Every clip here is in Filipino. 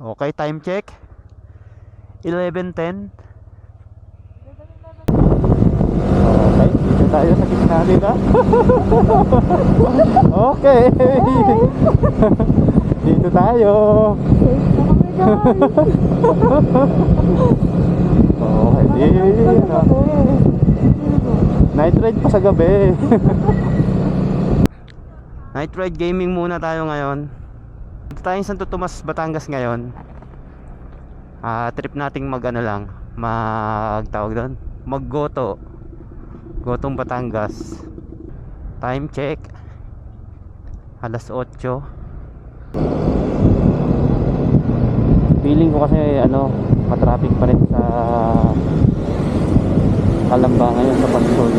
Okay, time check. 11:10. Okay, dito tayo sa gitna nila. Okay. Dito tayo. Okay, dito. Night ride pa sa gabi. Night ride gaming muna tayo ngayon. Dito tayo sa Santo Tomas, Batangas ngayon. Trip nating tawag doon, Gotong Batangas. Time check 8:00. Feeling ko kasi matraffic pa rin sa Calamba ngayon sa Pansol.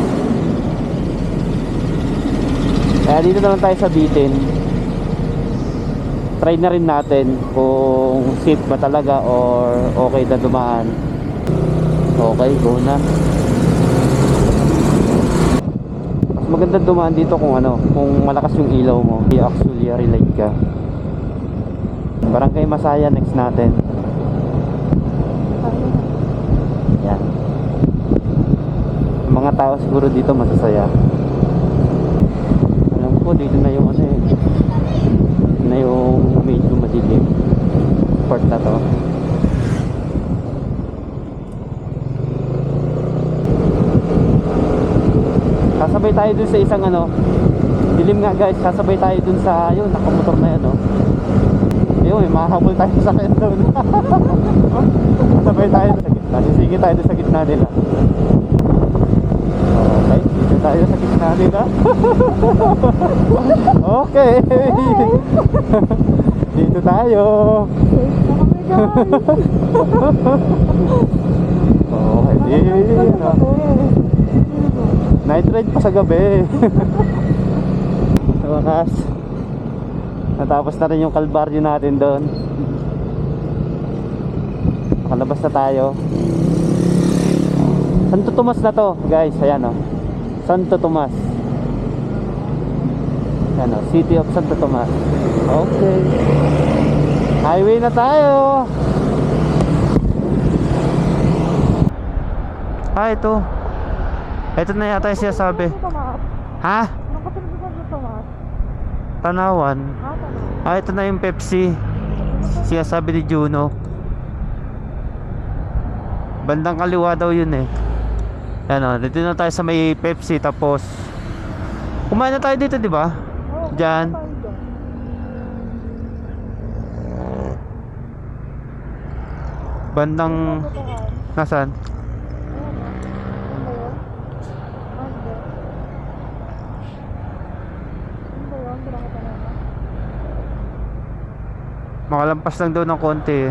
Kaya dito naman tayo sa Bitin. Try na rin natin kung safe ba talaga or okay na dumaan. Okay, go na. Mas maganda dumaan dito kung malakas yung ilaw mo. I-auxiliary light ka. Barangay Masaya next natin. Yan. Yung mga tao siguro dito masasaya. Alam ko dito na yung na yung medyo madilim part na to. Sasabay tayo dun sa isang dilim nga guys, sasabay tayo dun sa yun, nakamotor na yan yun, may makahabol tayo sa akin dun. Sasabay tayo sa gitna, sisingit tayo dun sa gitna nila. Okay, dito tayo sa gitna nila. Okay. Dito tayo. Okay, dito. Night ride pa sa gabi. Sa wakas, natapos na rin yung kalbaryo natin doon. Nakalabas na tayo. Santo Tomas na to guys, ayan Santo Tomas. Ayan City of Santo Tomas. Okay, highway na tayo. Ito na yata yung sinasabi. Ha? Tanawan. Ito na yung Pepsi sinasabi ni Juno. Bandang kaliwa daw yun dito na tayo sa may Pepsi. Tapos kumain na tayo dito, di ba? Diyan. Bandang nasaan? Makalampas lang daw ng konti.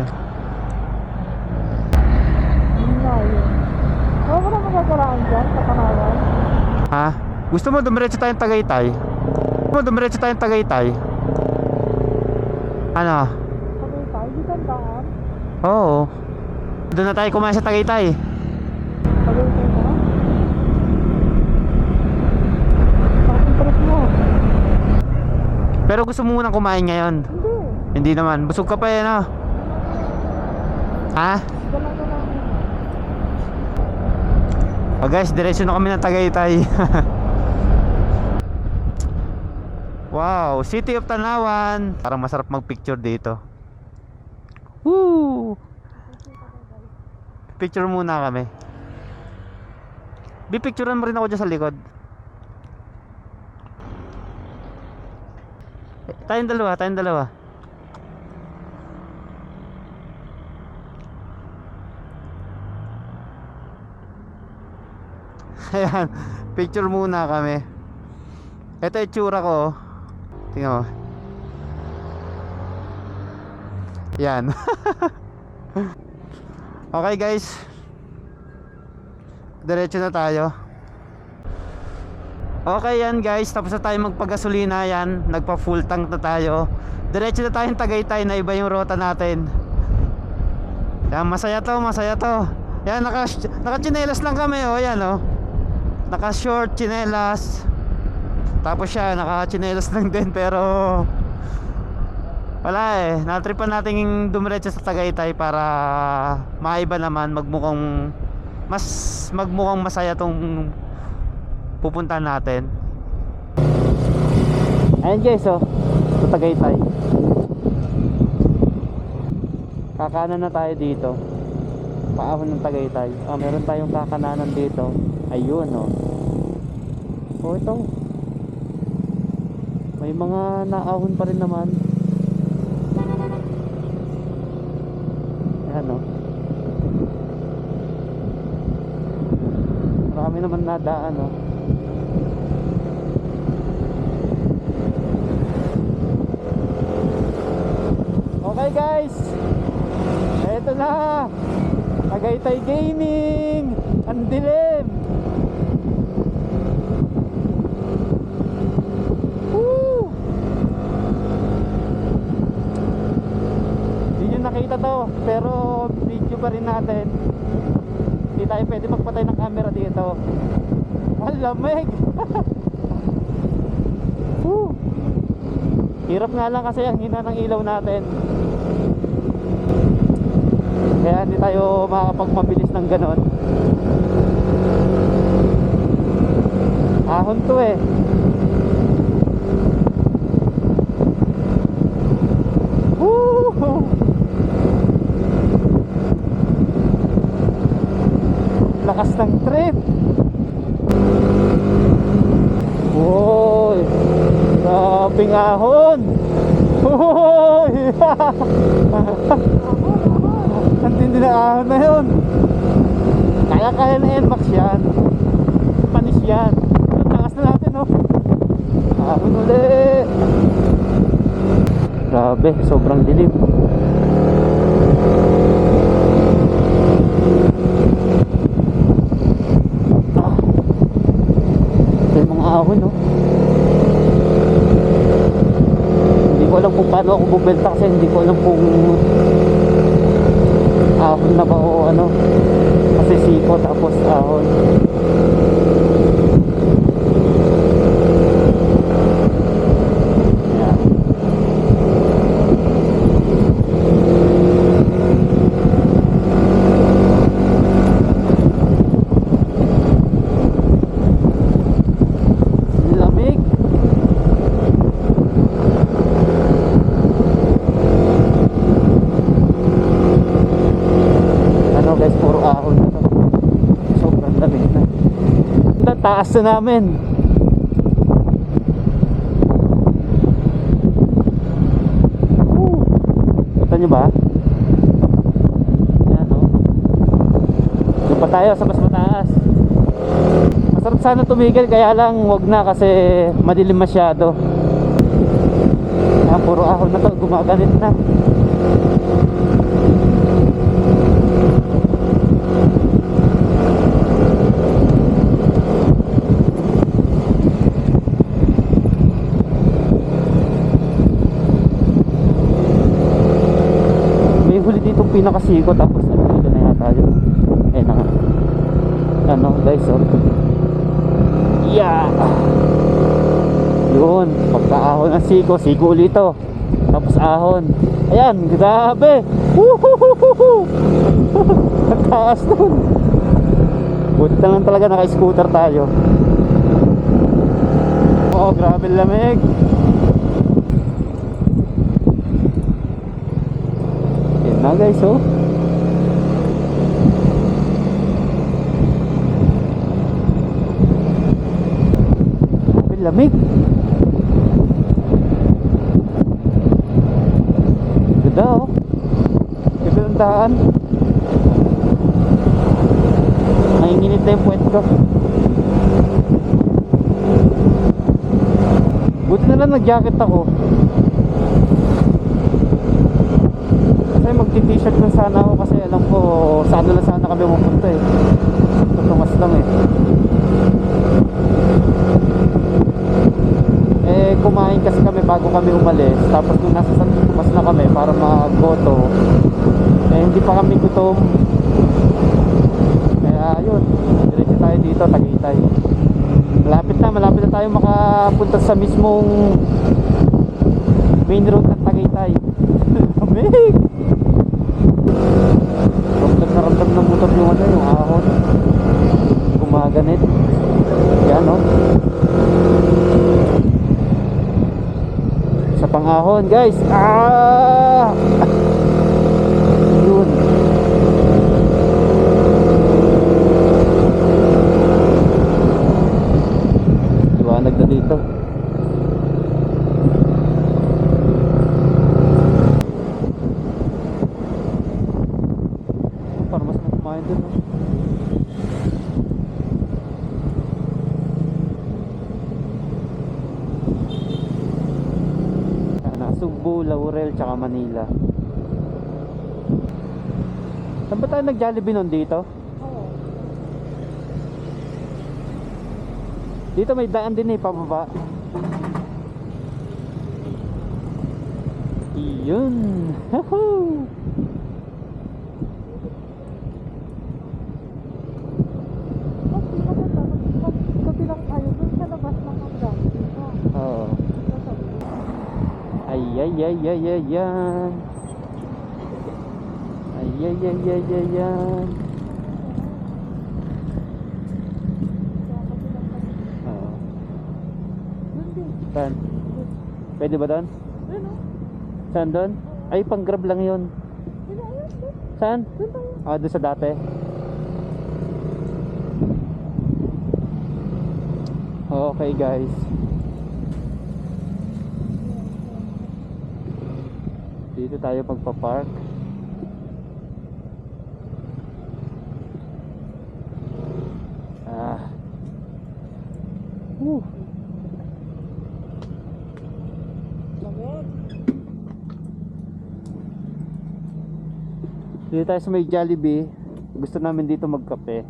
Wala mo na magagaraan dyan sa Panawan? Ha? Gusto mo dumiretso tayong Tagaytay? Ano? Tagaytay? Di tandaan? Oo. Doon na tayo kumain sa Tagaytay. Tagaytay na? Bakit trip mo? Pero gusto mo munang kumain ngayon? Hindi naman. Busog ka pa Ha? Guys, diretso na kami ng Tagaytay. Wow, City of Tanawan. Parang masarap magpicture dito. Woo! Picture muna kami. Bipicturean mo rin ako dyan sa likod. Tayong dalawa. Ayan, picture muna kami. Ito yung tsura ko. Tingnan mo. Yan. Okay guys, diretso na tayo. Okay yan guys, tapos na tayo magpagasolina. Yan, nagpa full tank na tayo. Diretso na tayong Tagaytay, na iba yung rota natin. Yan, masaya to. Yan, naka-chinelas lang kami yan naka short, chinelas. Tapos siya naka-chinelas lang din, pero Wala eh, natripan natin dumiretso sa Tagaytay para maiba naman, magmukhang masaya tong pupuntahan natin. Ayan guys, oh, sa Tagaytay. Kakanan na tayo dito. Paahon ng Tagaytay. Meron tayong kakananan dito. Ayun, oh. Oh, ito. May mga naahon pa rin naman. Ayan, oh. Marami naman nadaan, oh. Okay guys, eto na, Tagaytay Gaming. Ang dilim. Woo! Hindi nyo nakita to, pero video pa rin natin. Hindi tayo pwede magpatay ng camera dito. Ang lamig. Woo! Hirap nga lang kasi ang hina ng ilaw natin. Kaya hindi tayo makakapagmabilis ng ganon. Ahon to eh. Woo! Lakas ng trip. Woy! Grabing ahon. Woy! Ang tindi na ahon na yun. Kaya na NMAX yan. Panis yan. Ang takas na natin, oh. Ahon ulit. Grabe, sobrang dilim. Ito yung mga ahon, oh. Hindi ko alam kung paano ako bubelta kasi hindi ko alam kung ahon na ba o ano, kasi siko tapos ahon. Yan. Lamig. Guys, puro ahon na to. Sobrang lamig na. Taas na namin. Kita nyo ba? Yan, oh. Doon pa tayo sa mas mataas. Masarap sana tumigil, kaya lang wag na kasi madilim masyado. Puro ahon na to, gumaganit na. Pinakasiko tapos ano dito na yata yun. Eh na nga. Ano guys, oh. Yeah. Yun, pagkaahon ng siko ulit to. Tapos ahon. Ayan, grabe. Woohoo. Ang taas nun. Buti na lang talaga naka-scooter tayo. Oh, grabe lamig. Na guys, oh. Lamig. Ganda, oh. Ganda ng daan. Nanginginit na yung puwet ko. Buti na lang nag-jacket ako. Mag-t-shirt na sana ako kasi alam ko saan na sana kami pupunta eh. Tutungas lang eh. Kumain kasi kami bago kami umalis. Tapos nung nasa San Tomas na kami para mag-goto, hindi pa kami gutom. Kaya yun, diretso tayo dito, Tagaytay. Malapit na tayo makapunta sa mismong main road ng Tagaytay. lamig. Ramdam ng motor yung ano, yung ahon. Gumaganit. Yan o. Sa pangahon guys. Yun. Liwanag na dito. Para mas kumain din. Subo, Laurel, tsaka Manila. Saan ba tayo nag-Jollibee nun dito? Oo. Dito may daan din eh, pababa. Iyon. Woohoo! Kabilang tayo dun sa labas ng hanggang dito. Oo. Ay ay ay ay ay yan. Ay ay ay ay ay yan. Oo. Dun din. Saan? Pwede ba doon? Dun o. Saan doon? Ay, pang grab lang yun. Dun ayun. Dun. Saan? Dun tayo. Ah, doon sa dati. Okay guys. Dito tayo magpa-park. Lamig. Dito tayo sa may Jollibee. Gusto namin dito magkape.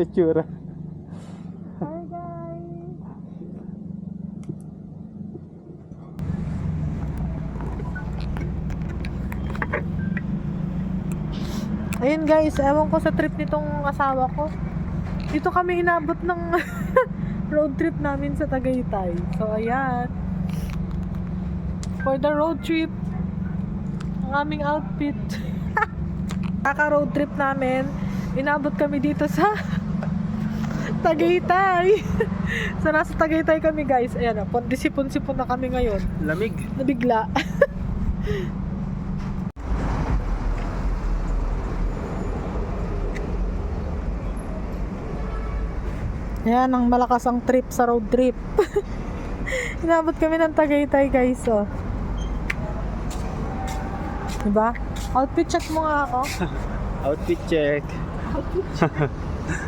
Itsura. Hi guys. Ayun guys, ewan ko sa trip nitong asawa ko. Dito kami inabot ng road trip namin sa Tagaytay. So ayan. For the road trip, ang aming outfit. Kaka-road trip namin, inabot kami dito sa Tagaytay. So nasa Tagaytay kami guys. Ayan, sipon-sipon na kami ngayon. Lamig. Nabigla. Ayan, ang malakas ang trip sa road trip. Inabot kami ng Tagaytay guys, oh. Diba? Outfit check mo nga ako. Outfit check.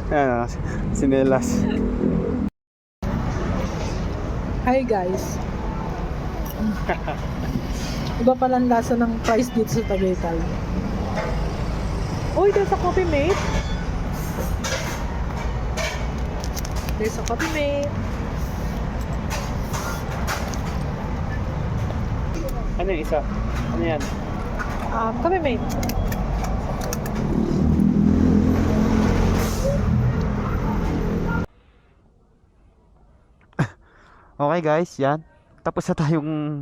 Ayan, sinelas. Hi guys. Iba pala ang lasa ng price dito sa Tagaytay. Uy, there's a Coffee Mate. There's a Coffee Mate. Ano yung isa? Ano yan? Coffee Mate. Okay guys, yan. Tapos na tayong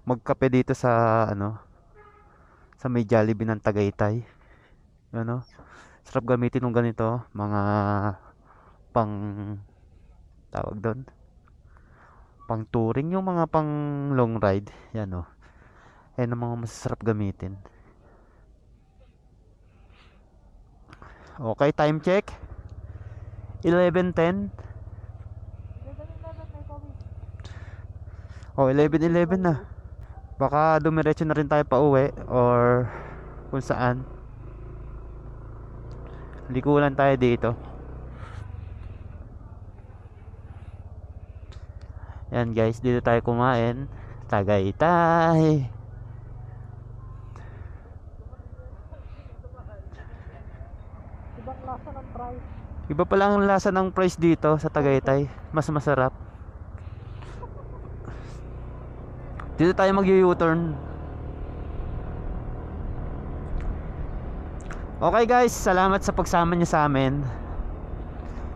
magkape dito sa sa may Jollibee ng Tagaytay. Ano? Sarap gamitin ng ganito, mga pang tawag doon. Pang touring, yung mga pang long ride. Yan oh. Yan ang mga masasarap gamitin. Okay, time check. 11:10. Oh, 11:11 na. Baka dumiretso na rin tayo pa uwi or kung saan. Likulan tayo dito. Yan guys, dito tayo kumain. Tagaytay. Ibang lasa ng price. Iba pala ang lasa ng price dito sa Tagaytay. Mas masarap. Dito tayo mag-U-turn. Okay guys, salamat sa pagsama niyo sa amin.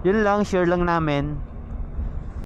Yun lang, share lang namin.